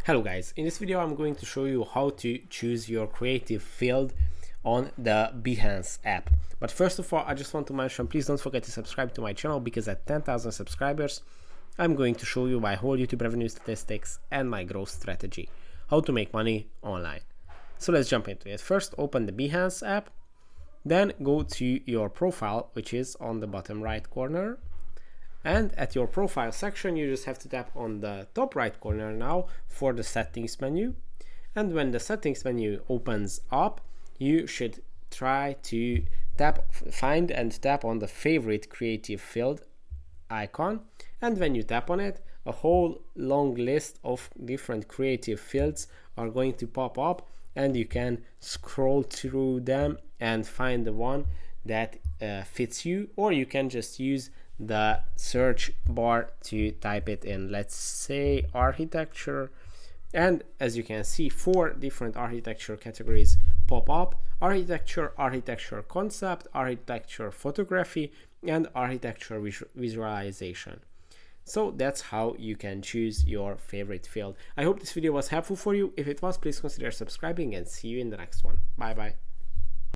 Hello guys, in this video I'm going to show you how to choose your creative field on the Behance app. But first of all, I just want to mention, please don't forget to subscribe to my channel, because at 10,000 subscribers I'm going to show you my whole YouTube revenue statistics and my growth strategy, how to make money online. So let's jump into it. First, open the Behance app, then go to your profile, which is on the bottom right corner. And at your profile section, you just have to tap on the top right corner now for the settings menu. And when the settings menu opens up, you should try to find and tap on the favorite creative field icon. And when you tap on it, a whole long list of different creative fields are going to pop up, and you can scroll through them and find the one that fits you, or you can just use the search bar to type it in. Let's say architecture, and as you can see, 4 different architecture categories pop up: architecture, architecture concept, architecture photography, and architecture visualization. So that's how you can choose your favorite field. I hope this video was helpful for you. If it was, please consider subscribing, and see you in the next one. Bye bye.